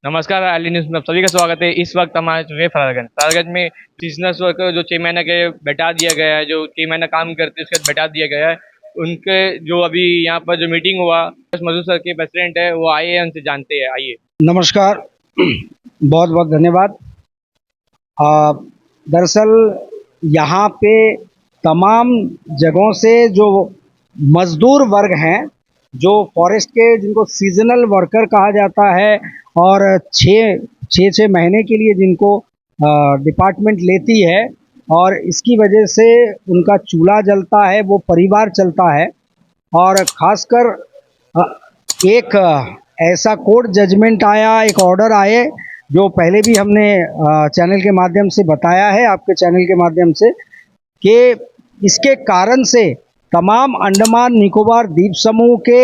नमस्कार L news में आप सभी का स्वागत है। इस वक्त हम आ चुके हैं फरारगंज में बिजनेस वर्कर जो 6 महीने के बैठा दिया गया है, जो 6 महीना काम करते हैं उसके बाद बैठा दिया गया है। उनके जो अभी यहाँ पर जो मीटिंग हुआ, मजदूर सर के प्रेसिडेंट है वो आए हैं, उनसे जानते हैं। आइए। नमस्कार, बहुत बहुत धन्यवाद। दरअसल यहाँ पे तमाम जगहों से जो मजदूर वर्ग हैं, जो फॉरेस्ट के जिनको सीजनल वर्कर कहा जाता है और छः महीने के लिए जिनको डिपार्टमेंट लेती है और इसकी वजह से उनका चूल्हा जलता है, वो परिवार चलता है। और ख़ासकर अ, एक ऐसा कोर्ट जजमेंट आया, एक ऑर्डर आए जो पहले भी हमने चैनल के माध्यम से बताया है, आपके चैनल के माध्यम से, कि इसके कारण से तमाम अंडमान निकोबार द्वीप समूह के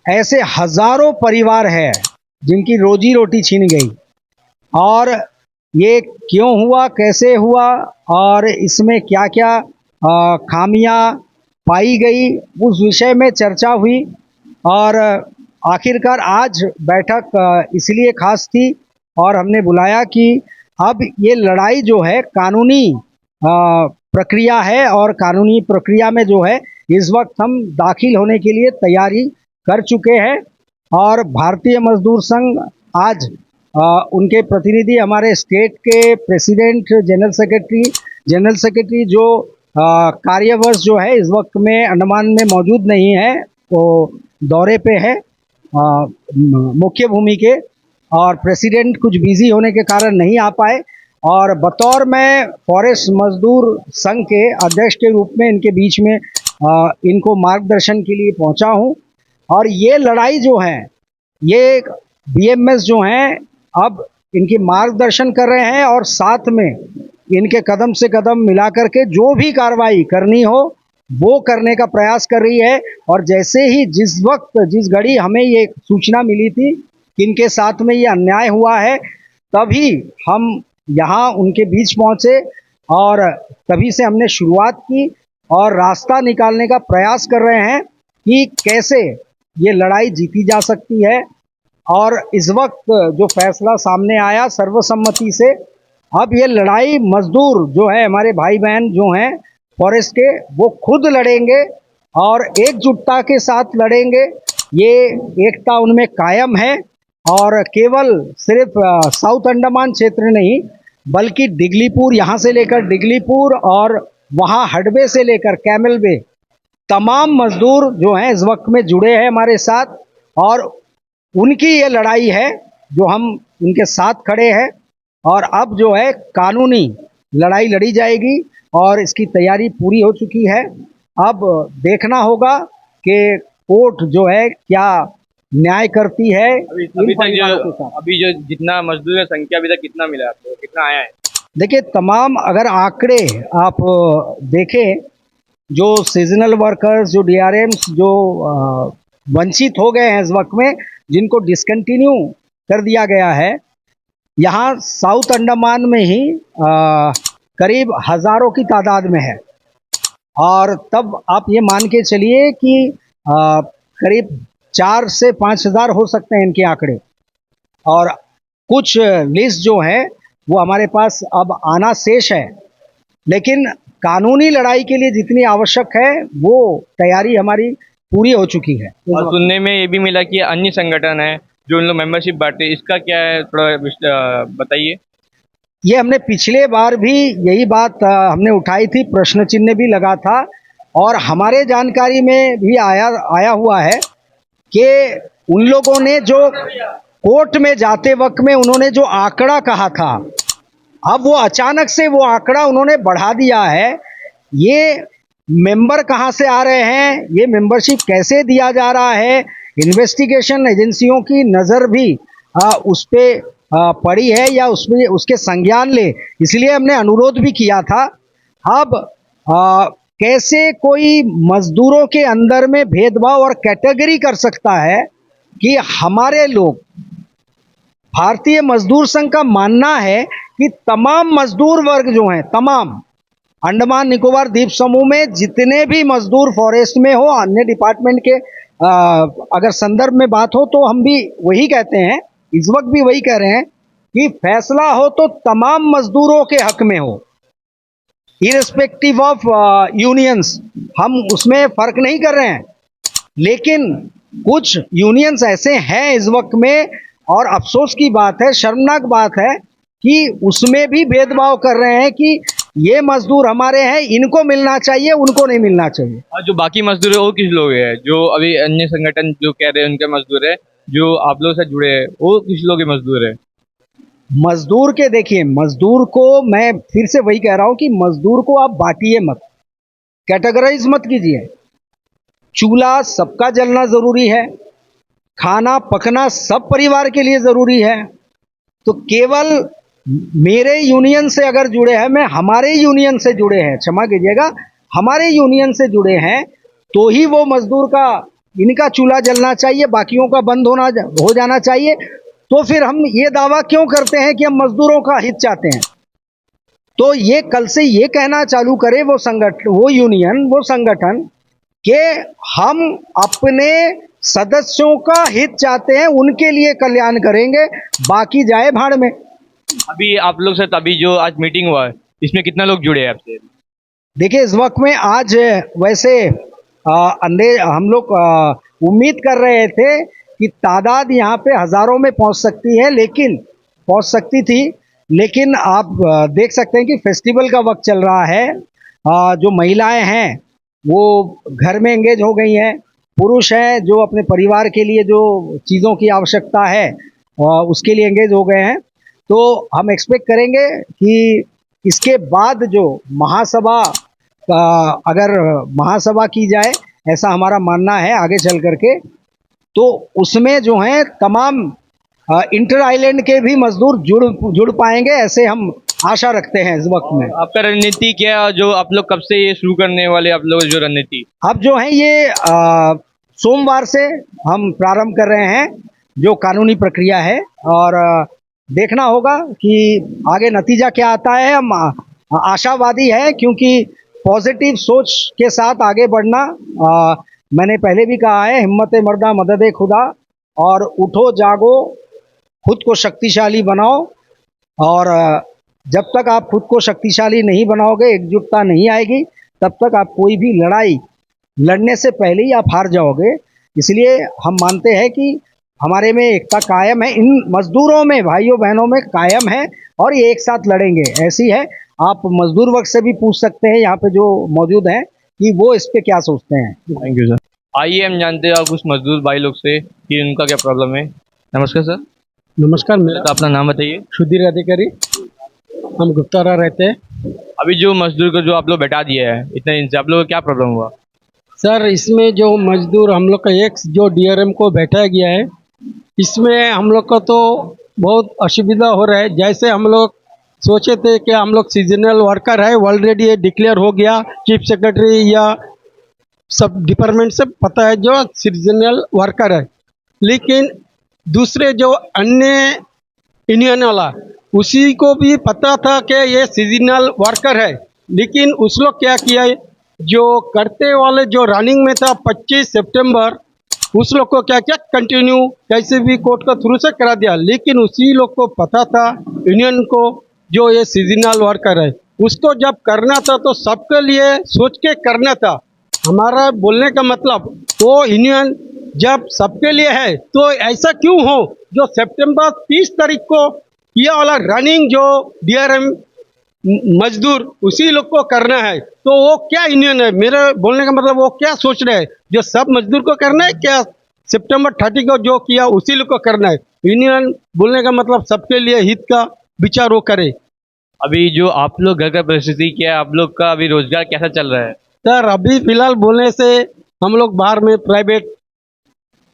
ऐसे हजारों परिवार हैं जिनकी रोजी रोटी छीन गई। और ये क्यों हुआ, कैसे हुआ और इसमें क्या क्या खामियां पाई गई, उस विषय में चर्चा हुई। और आखिरकार आज बैठक इसलिए खास थी और हमने बुलाया कि अब ये लड़ाई जो है कानूनी प्रक्रिया है और कानूनी प्रक्रिया में जो है इस वक्त हम दाखिल होने के लिए तैयारी कर चुके हैं। और भारतीय मजदूर संघ आज उनके प्रतिनिधि, हमारे स्टेट के प्रेसिडेंट, जनरल सेक्रेटरी जो कार्यवर्ष जो है इस वक्त में अंडमान में मौजूद नहीं है, वो दौरे पे है मुख्य भूमि के, और प्रेसिडेंट कुछ बिजी होने के कारण नहीं आ पाए। और बतौर मैं फॉरेस्ट मजदूर संघ के अध्यक्ष के रूप में इनके बीच में इनको मार्गदर्शन के लिए पहुंचा हूं। और ये लड़ाई जो है, ये बीएमएस जो हैं अब इनकी मार्गदर्शन कर रहे हैं और साथ में इनके कदम से कदम मिला करके जो भी कार्रवाई करनी हो वो करने का प्रयास कर रही है। और जैसे ही जिस वक्त जिस घड़ी हमें ये सूचना मिली थी कि इनके साथ में ये अन्याय हुआ है, तभी हम यहाँ उनके बीच पहुँचे और तभी से हमने शुरुआत की और रास्ता निकालने का प्रयास कर रहे हैं कि कैसे ये लड़ाई जीती जा सकती है। और इस वक्त जो फैसला सामने आया सर्वसम्मति से, अब ये लड़ाई मजदूर जो है, हमारे भाई बहन जो हैं फॉरेस्ट के, वो खुद लड़ेंगे और एकजुटता के साथ लड़ेंगे। ये एकता उनमें कायम है और केवल सिर्फ साउथ अंडमान क्षेत्र नहीं बल्कि डिगलीपुर, यहाँ से लेकर डिगलीपुर और वहाँ हडबे से लेकर कैमल बे, तमाम मजदूर जो हैं इस वक्त में जुड़े हैं हमारे साथ। और उनकी ये लड़ाई है जो हम उनके साथ खड़े हैं। और अब जो है कानूनी लड़ाई लड़ी जाएगी और इसकी तैयारी पूरी हो चुकी है। अब देखना होगा कि कोर्ट जो है क्या न्याय करती है। अभी जो जितना मजदूर है संख्या अभी तक कितना मिला आपको, कितना आया है? देखिए, तमाम अगर आंकड़े आप देखें, जो सीजनल वर्कर्स, जो डीआरएम्स जो वंचित हो गए हैं इस वक्त में, जिनको डिसकंटिन्यू कर दिया गया है, यहाँ साउथ अंडमान में ही करीब हज़ारों की तादाद में है। और तब आप ये मान के चलिए कि करीब 4 से 5 हज़ार हो सकते हैं इनके आंकड़े। और कुछ लिस्ट जो है वो हमारे पास अब आना शेष है, लेकिन कानूनी लड़ाई के लिए जितनी आवश्यक है वो तैयारी हमारी पूरी हो चुकी है। और सुनने में ये भी मिला कि अन्य संगठन है जो उन लोग मेंबरशिप बांटे, इसका क्या है, थोड़ा बताइए। ये हमने पिछले बार भी यही बात हमने उठाई थी, प्रश्न चिन्ह भी लगा था और हमारे जानकारी में भी आया हुआ है कि उन लोगों ने जो कोर्ट में जाते वक्त में उन्होंने जो आंकड़ा कहा था, अब वो अचानक से वो आंकड़ा उन्होंने बढ़ा दिया है। ये मेंबर कहाँ से आ रहे हैं, ये मेंबरशिप कैसे दिया जा रहा है, इन्वेस्टिगेशन एजेंसियों की नज़र भी उस पर पड़ी है या उसमें उसके संज्ञान ले, इसलिए हमने अनुरोध भी किया था। अब कैसे कोई मजदूरों के अंदर में भेदभाव और कैटेगरी कर सकता है कि हमारे लोग, भारतीय मजदूर संघ का मानना है कि तमाम मजदूर वर्ग जो हैं, तमाम अंडमान निकोबार द्वीप समूह में जितने भी मजदूर फॉरेस्ट में हो, अन्य डिपार्टमेंट के अगर संदर्भ में बात हो तो हम भी वही कहते हैं इस वक्त भी वही कह रहे हैं कि फैसला हो तो तमाम मजदूरों के हक में हो, इरेस्पेक्टिव ऑफ यूनियंस। हम उसमें फर्क नहीं कर रहे हैं, लेकिन कुछ यूनियंस ऐसे हैं इस वक्त में, और अफसोस की बात है, शर्मनाक बात है कि उसमें भी भेदभाव कर रहे हैं कि ये मजदूर हमारे हैं, इनको मिलना चाहिए, उनको नहीं मिलना चाहिए। और जो बाकी मजदूर है वो किस लोग हैं, जो अभी अन्य संगठन जो कह रहे हैं उनके मजदूर है, जो आप लोग से जुड़े हैं वो किस लोग के मजदूर है? मजदूर के देखिए, मजदूर को मैं फिर से वही कह रहा हूं कि मजदूर को आप बांटिए मत, कैटेगराइज मत कीजिए। चूल्हा सबका जलना जरूरी है, खाना पकना सब परिवार के लिए जरूरी है। तो केवल मेरे यूनियन से अगर जुड़े हैं, मैं हमारे यूनियन से जुड़े हैं, क्षमा कीजिएगा, हमारे यूनियन से जुड़े हैं, तो ही वो मजदूर का, इनका चूल्हा जलना चाहिए, बाकियों का बंद हो जाना चाहिए। तो फिर हम ये दावा क्यों करते हैं कि हम मजदूरों का हित चाहते हैं? तो ये कल से ये कहना चालू करे वो संगठन, वो यूनियन, वो संगठन, कि हम अपने सदस्यों का हित चाहते हैं, उनके लिए कल्याण करेंगे, बाकी जाए भाड़ में। अभी आप लोग से अभी जो आज मीटिंग हुआ है इसमें कितना लोग जुड़े हैं आपसे? देखिए, इस वक्त में आज वैसे हम लोग उम्मीद कर रहे थे कि तादाद यहाँ पे हजारों में पहुँच सकती है, लेकिन पहुँच सकती थी, लेकिन आप देख सकते हैं कि फेस्टिवल का वक्त चल रहा है। जो महिलाएं हैं वो घर में एंगेज हो गई हैं, पुरुष हैं जो अपने परिवार के लिए जो चीज़ों की आवश्यकता है उसके लिए एंगेज हो गए हैं। तो हम एक्सपेक्ट करेंगे कि इसके बाद जो महासभा का, अगर महासभा की जाए, ऐसा हमारा मानना है आगे चल करके, तो उसमें जो है तमाम इंटर आइलैंड के भी मजदूर जुड़ पाएंगे, ऐसे हम आशा रखते हैं इस वक्त में। आपका रणनीति क्या है, जो आप लोग कब से ये शुरू करने वाले आप लोग जो रणनीति? अब जो है ये सोमवार से हम प्रारंभ कर रहे हैं, जो कानूनी प्रक्रिया है, और देखना होगा कि आगे नतीजा क्या आता है। हम आशावादी है, क्योंकि पॉजिटिव सोच के साथ आगे बढ़ना, मैंने पहले भी कहा है, हिम्मत मर्दा मदद खुदा, और उठो जागो, खुद को शक्तिशाली बनाओ। और जब तक आप खुद को शक्तिशाली नहीं बनाओगे, एकजुटता नहीं आएगी, तब तक आप कोई भी लड़ाई लड़ने से पहले ही आप हार जाओगे। इसलिए हम मानते हैं कि हमारे में एकता कायम है, इन मजदूरों में, भाइयों बहनों में कायम है, और ये एक साथ लड़ेंगे, ऐसी है। आप मजदूर वर्ग से भी पूछ सकते हैं यहाँ पे जो मौजूद हैं कि वो इस पे क्या सोचते हैं। Thank you sir. आइए हम जानते हैं कुछ मजदूर भाई लोग से कि उनका क्या प्रॉब्लम है। नमस्कार सर। नमस्कार, मेरा तो अपना नाम बताइए। सुधीर अधिकारी, हम गुप्तारा रहते हैं। अभी जो मजदूर को जो आप लोग बैठा दिया है इतने दिन से, आप लोग को क्या प्रॉब्लम हुआ? सर, इसमें जो मजदूर हम लोग का एक जो डीआरएम को बैठाया गया है, इसमें हम लोग को तो बहुत असुविधा हो रहा है। जैसे हम लोग सोचे थे कि हम लोग सीजनल वर्कर है, ऑलरेडी ये डिक्लेयर हो गया, चीफ सेक्रेटरी या सब डिपार्टमेंट से पता है जो सीजनल वर्कर है। लेकिन दूसरे जो अन्य यूनियन वाला, उसी को भी पता था कि ये सीजनल वर्कर है, लेकिन उस लोग क्या किया, जो करते वाले जो रनिंग में था 25 सितंबर, उस लोग को क्या किया, कंटिन्यू कैसे भी कोर्ट का थ्रू से करा दिया। लेकिन उसी लोग को पता था, यूनियन को, जो ये सीजनल वर्कर है, उसको जब करना था तो सबके लिए सोच के करना था। हमारा बोलने का मतलब, वो यूनियन जब सबके लिए है तो ऐसा क्यों हो जो सितंबर 30 तारीख को किया वाला रनिंग जो डीआरएम मजदूर उसी लोग को करना है, तो वो क्या यूनियन है? मेरा बोलने का मतलब, वो क्या सोच रहे हैं, जो सब मजदूर को करना है क्या? सितंबर 30 को जो किया उसी लोग को करना है। यूनियन बोलने का मतलब सबके लिए हित का विचार वो करे। अभी जो आप लोग घर का परिस्थिति क्या है, आप लोग का अभी रोजगार कैसा चल रहा है? सर, अभी फिलहाल बोलने से हम लोग बाहर में प्राइवेट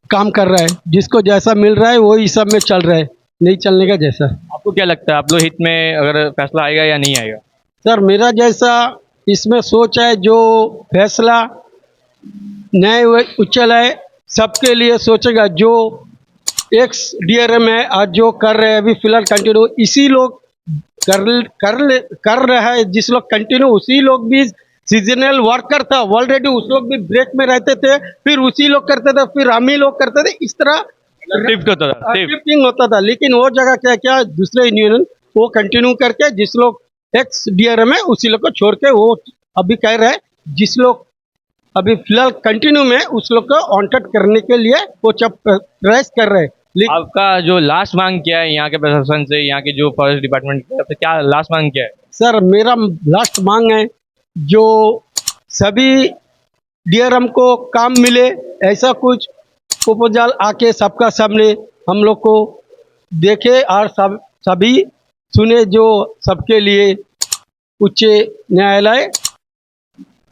काम कर रहा है, जिसको जैसा मिल रहा है वही सब में चल रहा है, नहीं चलने का जैसा। आपको क्या लगता है आप लोग हित में अगर फैसला आएगा या नहीं आएगा? सर, मेरा जैसा इसमें सोच है, जो फैसला न्याय उच्चालय सबके लिए सोचेगा। जो एक्स डीआरएम है आज जो कर रहे हैं, अभी फिलहाल कंटिन्यू इसी लोग कर रहा है, जिस लोग कंटिन्यू, उसी लोग भी सीजनल वर्कर था ऑलरेडी, उस लोग भी ब्रेक में रहते थे, फिर उसी लोग करते थे, फिर हम ही लोग करते थे। इस तरह शिफ्ट होता था शिफ्ट। शिफ्टिंग होता था, लेकिन वो जगह क्या क्या दूसरे यूनियन वो कंटिन्यू करके जिस लोग एक्स डीआरएम है उसी लोग को छोड़ के वो अभी कह रहे हैं जिस लोग अभी फिलहाल कंटिन्यू में उस लोग को ऑनटेड करने के लिए वो प्रयास कर रहे हैं। लेकिन आपका जो लास्ट मांग क्या है यहाँ के प्रशासन से, यहाँ के जो फॉरेस्ट डिपार्टमेंट की तरफ से, क्या लास्ट मांग क्या है? सर मेरा लास्ट मांग है जो सभी डीआरएम को काम मिले, ऐसा कुछ प्रपोजल आके सबका सामने हम लोग को देखे और सभी सुने, जो सबके लिए उच्च न्यायालय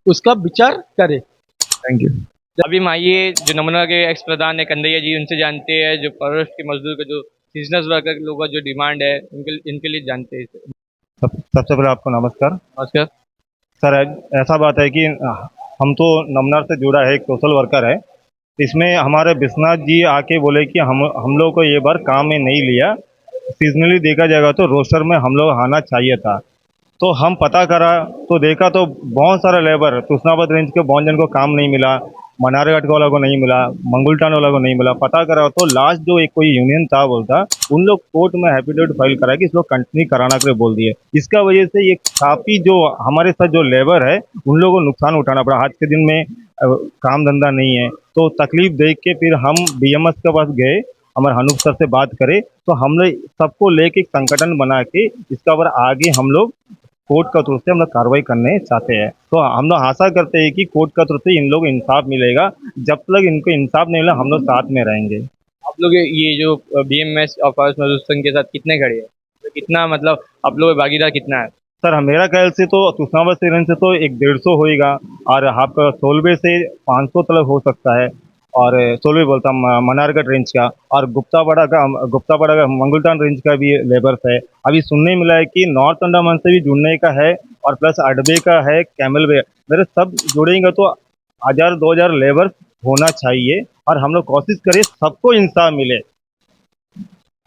उसका विचार करे। Thank you. अभी हम आइए जो नमूना के एक्स प्रधान है कन्हैया जी, उनसे जानते हैं जो फॉरेस्ट के मजदूर का जो सीजनल वर्कर लोगों का जो डिमांड है इनके लिए जानते हैं। सबसे पहले आपको नमस्कार। नमस्कार सर, ऐसा बात है कि हम तो नमनार से जुड़ा है, एक सोशल वर्कर है। इसमें हमारे विश्वनाथ जी आके बोले कि हम लोग को ये बार काम में नहीं लिया, सीजनली देखा जाएगा तो रोस्टर में हम लोग आना चाहिए था। तो हम पता करा तो देखा तो बहुत सारे लेबर तुष्णाबाद रेंज के बहुत जन को काम नहीं मिला, मनारघाट वाला को नहीं मिला, मंगुलटान वाला को नहीं मिला। पता करा तो लास्ट जो एक कोई यूनियन था बोलता, उन लोग कोर्ट में एफिडेविट फाइल करा कि इस लोग कंटिन्यू कराना के लिए बोल दिए। इसका वजह से ये काफ़ी जो हमारे साथ जो लेबर है उन लोगों को नुकसान उठाना पड़ा। आज के दिन में काम धंधा नहीं है तो तकलीफ देख के फिर हम बीएमएस के पास गए, हमारे हनूप सर से बात करे तो हम लोग सबको लेके एक संगठन बना के इसका ऊपर आगे हम लोग कोर्ट का थ्रू से हम लोग कार्रवाई करने चाहते हैं। तो हम लोग आशा करते हैं कि कोर्ट का थ्रू से इन लोग इंसाफ मिलेगा। जब तक इनको इंसाफ नहीं मिला हम लोग साथ में रहेंगे। आप लोग ये जो बीएमएस और फॉरेस्ट मजदूर संघ के साथ कितने खड़े हैं, तो कितना मतलब आप लोग भागीदार कितना है? सर मेरा ख्याल से तो तुष्णाबाद से रेंज से तो 150 होएगा और आपका सोलवे से 500 तक हो सकता है, और सोलवे बोलता मनारगढ़ रेंज का, और गुप्तापाड़ा का मंगुलटान रेंज का भी लेबर्स है। अभी सुनने मिला है कि नॉर्थ अंडमान से भी जुड़ने का है और प्लस अडबे का है, कैमल वे, मेरे सब जुड़ेंगे तो 1000-2000 लेबर्स होना चाहिए और हम लोग कोशिश करें सबको इंसाफ मिले।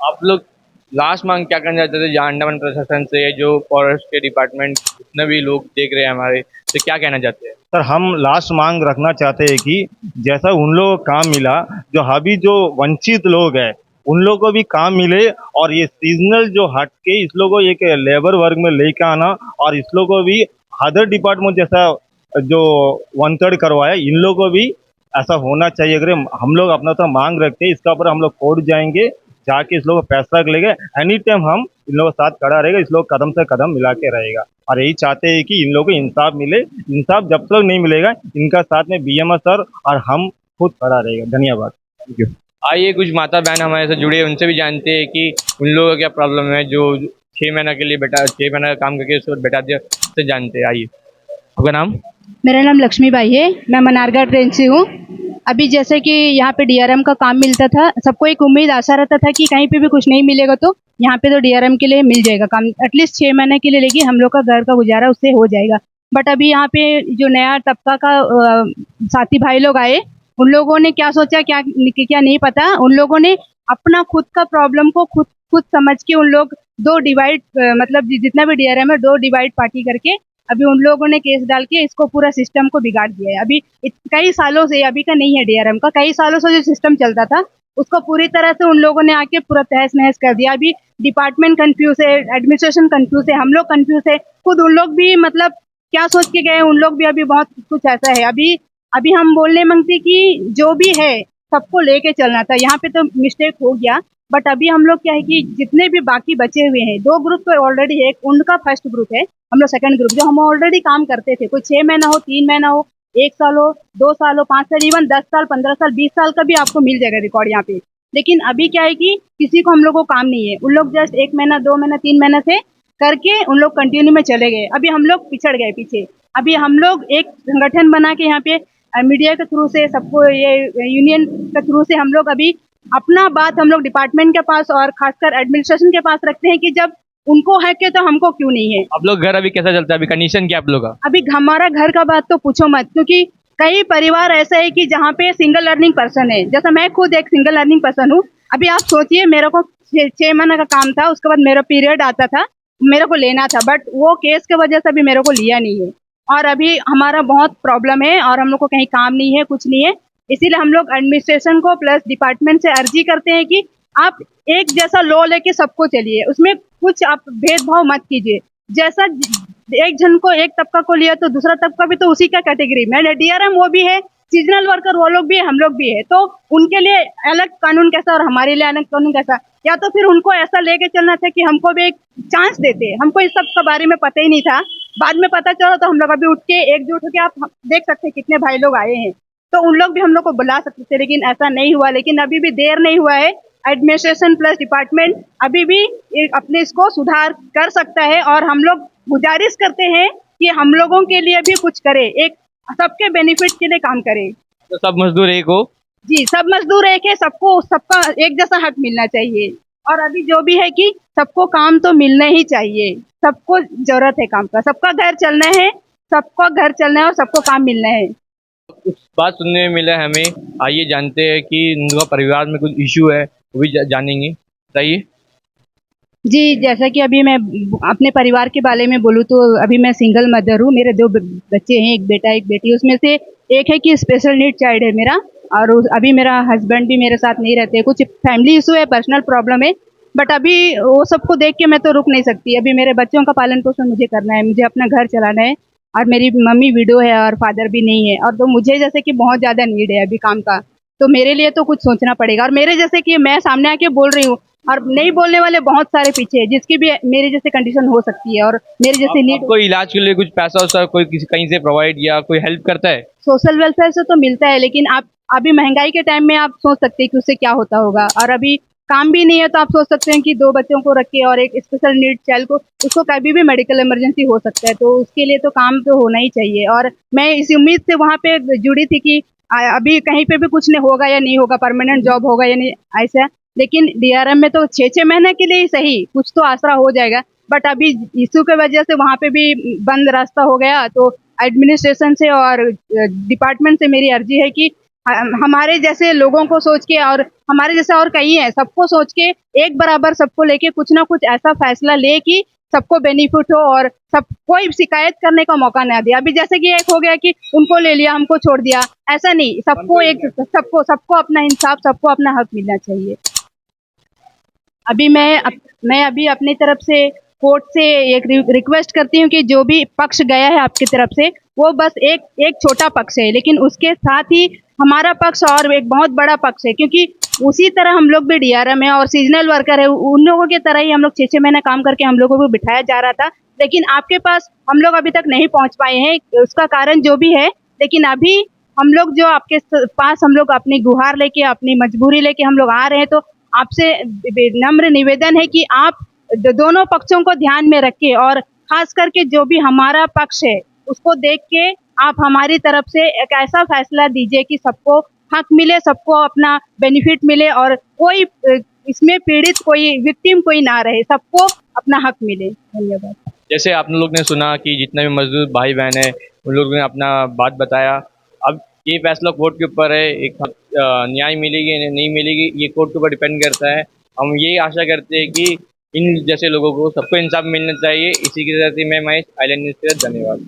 आप लोग लास्ट मांग क्या करना चाहते थे जहाँ अंडमान प्रशासन से, जो फॉरेस्ट के डिपार्टमेंट जितने भी लोग देख रहे हैं हमारे, तो क्या कहना चाहते हैं? सर हम लास्ट मांग रखना चाहते हैं कि जैसा उन लोगों को काम मिला, जो अभी जो वंचित लोग हैं उन लोगों को भी काम मिले, और ये सीजनल जो हट के इस लोगों को एक लेबर वर्ग में लेके आना, और इस लोगों को भी अदर डिपार्टमेंट जैसा जो 1/3 करवाया इन लोगों को भी ऐसा होना चाहिए। अगर हम लोग अपना तो मांग रखते हैं, इसका ऊपर हम लोग कोर्ट जाएंगे, जाके इस लोगों को फैसला लेंगे। एनी टाइम हम इन लोगों के साथ खड़ा रहेगा, इस लोग कदम से कदम मिला के रहेगा, और यही चाहते हैं कि इन लोगों को इंसाफ मिले। इंसाफ जब तक नहीं मिलेगा इनका साथ में बीएमएस सर और हम खुद खड़ा रहेगा। धन्यवाद। Thank you. आइए कुछ माता बहन हमारे साथ जुड़े हैं, उनसे भी जानते हैं कि उन लोगों का क्या प्रॉब्लम है जो 6 महीना के लिए 6 महीना का काम करके उसको बैठा दिया, उससे जानते हैं। आइए, आपका नाम? मेरा नाम लक्ष्मीबाई है, मैं मनारगढ़ रेंज से हूँ। अभी जैसे कि यहाँ पे डीआरएम का काम मिलता था, सबको एक उम्मीद आशा रहता था कि कहीं पे भी कुछ नहीं मिलेगा तो यहाँ पे तो डीआरएम के लिए मिल जाएगा काम, एटलीस्ट 6 महीने के लिए, लेकिन हम लोग का घर का गुजारा उससे हो जाएगा। बट अभी यहाँ पे जो नया तबका का साथी भाई लोग आए, उन लोगों ने क्या सोचा क्या क्या नहीं पता, उन लोगों ने अपना खुद का प्रॉब्लम को खुद समझ के उन लोग 2 डिवाइड, मतलब जितना भी डीआरएम है 2 डिवाइड पार्टी करके अभी उन लोगों ने केस डाल के इसको पूरा सिस्टम को बिगाड़ दिया है। अभी कई सालों से, अभी का नहीं है डीआरएम का, कई सालों से जो सिस्टम चलता था उसको पूरी तरह से उन लोगों ने आके पूरा तहस नहस कर दिया। अभी डिपार्टमेंट कंफ्यूज है, एडमिनिस्ट्रेशन कंफ्यूज है, हम लोग कंफ्यूज है, खुद उन लोग भी मतलब क्या सोच के गए उन लोग भी अभी बहुत कुछ ऐसा है। अभी हम बोलने मांगते कि जो भी है सबको लेके चलना था, यहाँ पे तो मिस्टेक हो गया, बट अभी हम लोग क्या है कि जितने भी बाकी बचे हुए हैं 2 ग्रुप तो ऑलरेडी है, उनका फर्स्ट ग्रुप है, हम लोग सेकंड ग्रुप, जो हम ऑलरेडी काम करते थे, कोई 6 महीना हो, 3 महीना हो, 1 साल हो, 2 साल हो, 5 साल, इवन 10 साल, 15 साल, 20 साल का भी आपको मिल जाएगा रिकॉर्ड यहाँ पे। लेकिन अभी क्या है कि किसी को हम लोग को काम नहीं है, उन लोग जस्ट 1 महीना, 2 महीना, 3 महीना से करके उन लोग कंटिन्यू में चले गए। अभी हम लोग पिछड़ गए पीछे। अभी हम लोग एक संगठन बना के यहाँ पे मीडिया के थ्रू से, सबको ये यूनियन के थ्रू से हम लोग अभी अपना बात हम लोग डिपार्टमेंट के पास और खासकर एडमिनिस्ट्रेशन के पास रखते हैं कि जब उनको है कि तो हमको क्यों नहीं है। आप लोग घर अभी कैसा चलता है, अभी कंडीशन क्या आप लोग का? अभी हमारा घर का बात तो पूछो मत, क्योंकि कई परिवार ऐसा है कि जहाँ पे सिंगल अर्निंग पर्सन है, जैसा मैं खुद एक सिंगल अर्निंग पर्सन हूँ। अभी आप सोचिए, मेरे को 6 महीने का काम था, उसके बाद मेरा पीरियड आता था, मेरे को लेना था, बट वो केस के वजह से अभी मेरे को लिया नहीं है, और अभी हमारा बहुत प्रॉब्लम है और हम लोग को कहीं काम नहीं है, कुछ नहीं है। इसीलिए हम लोग एडमिनिस्ट्रेशन को प्लस डिपार्टमेंट से अर्जी करते हैं कि आप एक जैसा लॉ लेके सबको चलिए, उसमें कुछ आप भेदभाव मत कीजिए। जैसा एक जन को एक तबका को लिया तो दूसरा तबका भी तो उसी का कैटेगरी में डीआरएम वो भी है, सीजनल वर्कर वो लोग भी है, हम लोग भी है, तो उनके लिए अलग कानून कैसा और हमारे लिए अलग कानून कैसा? या तो फिर उनको ऐसा लेके चलना था कि हमको भी एक चांस देते। हमको इस सब के बारे में पता ही नहीं था, बाद में पता चला तो हम लोग अभी उठ के एकजुट होकर आप देख सकते हैं कितने भाई लोग आए हैं, तो उन लोग भी हम लोग को बुला सकते थे, लेकिन ऐसा नहीं हुआ। लेकिन अभी भी देर नहीं हुआ है, एडमिनिस्ट्रेशन प्लस डिपार्टमेंट अभी भी अपने इसको सुधार कर सकता है और हम लोग गुजारिश करते हैं कि हम लोगों के लिए भी कुछ करे, एक सबके बेनिफिट के लिए काम करे। तो सब मजदूर एक हो। जी, सब मजदूर एक है, सबको सबका एक जैसा हक मिलना चाहिए। और अभी जो भी है कि सबको काम तो मिलना ही चाहिए, सबको जरूरत है काम का, सबका घर चलना है, सबका घर चलना है और सबको काम मिलना है। कुछ बात सुनने में मिला है हमें, आइए जानते हैं कि उनका परिवार में कुछ इशू है, वो भी जानेंगे। बताइए। जी, जैसा कि अभी मैं अपने परिवार के बारे में बोलूँ तो अभी मैं सिंगल मदर हूँ। मेरे 2 बच्चे हैं, एक बेटा एक बेटी। उसमें से एक है कि स्पेशल नीड चाइल्ड है मेरा, और अभी मेरा हस्बैंड भी मेरे साथ नहीं रहते। कुछ फैमिली इशू है, पर्सनल प्रॉब्लम है, बट अभी वो सबको देख के मैं तो रुक नहीं सकती। अभी मेरे बच्चों का पालन पोषण मुझे करना है, मुझे अपना घर चलाना है, और मेरी मम्मी विडो है और फादर भी नहीं है, और तो मुझे जैसे कि बहुत ज़्यादा नीड है अभी काम का, तो मेरे लिए तो कुछ सोचना पड़ेगा। और मेरे जैसे कि मैं सामने आके बोल रही हूँ और नहीं बोलने वाले बहुत सारे पीछे हैं, जिसकी भी मेरे जैसे कंडीशन हो सकती है और मेरे जैसे नीड। आपको इलाज के लिए कुछ पैसा वैसा कोई किसी कहीं से प्रोवाइड या कोई हेल्प करता है? सोशल वेलफेयर से तो मिलता है, लेकिन आप अभी महंगाई के टाइम में आप सोच सकते हैं कि उससे क्या होता होगा। और अभी काम भी नहीं है तो आप सोच सकते हैं कि 2 बच्चों को रख के और एक स्पेशल नीड चाइल्ड को, उसको कभी भी मेडिकल इमरजेंसी हो सकता है, तो उसके लिए तो काम तो होना ही चाहिए। और मैं इस उम्मीद से वहाँ पे जुड़ी थी कि अभी कहीं पे भी कुछ नहीं होगा या नहीं होगा, परमानेंट जॉब होगा या नहीं ऐसा। लेकिन डीआरएम में तो 6-6 महीने के लिए ही सही कुछ तो आसरा हो जाएगा, बट अभी इशू की वजह से वहाँ पे भी बंद रास्ता हो गया। तो एडमिनिस्ट्रेशन से और डिपार्टमेंट से मेरी अर्जी है कि हमारे जैसे लोगों को सोच के, और हमारे जैसे और कई हैं, सबको सोच के एक बराबर सबको लेके कुछ ना कुछ ऐसा फैसला ले कि सबको बेनिफिट हो और सब कोई शिकायत करने का मौका ना दे। अभी जैसे कि एक हो गया कि उनको ले लिया, हमको छोड़ दिया, ऐसा नहीं, सबको एक सबको अपना इंसाफ, सबको अपना हक मिलना चाहिए। अभी मैं अभी अपनी तरफ से कोर्ट से एक रिक्वेस्ट करती हूँ कि जो भी पक्ष गया है आपकी तरफ से, वो बस एक छोटा पक्ष है, लेकिन उसके साथ ही हमारा पक्ष और एक बहुत बड़ा पक्ष है, क्योंकि उसी तरह हम लोग भी डीआरएम है और सीजनल वर्कर है, उन लोगों की तरह ही हम लोग 6-6 महीना काम करके हम लोगों को बिठाया जा रहा था, लेकिन आपके पास हम लोग अभी तक नहीं पहुँच पाए हैं। उसका कारण जो भी है, लेकिन अभी हम लोग जो आपके पास हम लोग अपनी गुहार लेके, अपनी मजबूरी लेके हम लोग आ रहे हैं, तो आपसे नम्र निवेदन है कि आप दोनों पक्षों को ध्यान में रखें और खास करके जो भी हमारा पक्ष है उसको देख के आप हमारी तरफ से एक ऐसा फैसला दीजिए कि सबको हक मिले, सबको अपना बेनिफिट मिले और कोई इसमें पीड़ित, कोई विक्टिम कोई ना रहे, सबको अपना हक मिले। धन्यवाद। जैसे आप लोग ने सुना कि जितने भी मजदूर भाई बहन है उन लोगों ने अपना बात बताया। अब ये फैसला कोर्ट के ऊपर है, एक न्याय मिलेगी नहीं मिलेगी ये कोर्ट के ऊपर डिपेंड करता है। हम यही आशा करते हैं कि इन जैसे लोगों को सबको इंसाफ मिलना चाहिए। इसी के साथ ही मैं महेश, आइलैंड न्यूज़ के साथ, धन्यवाद।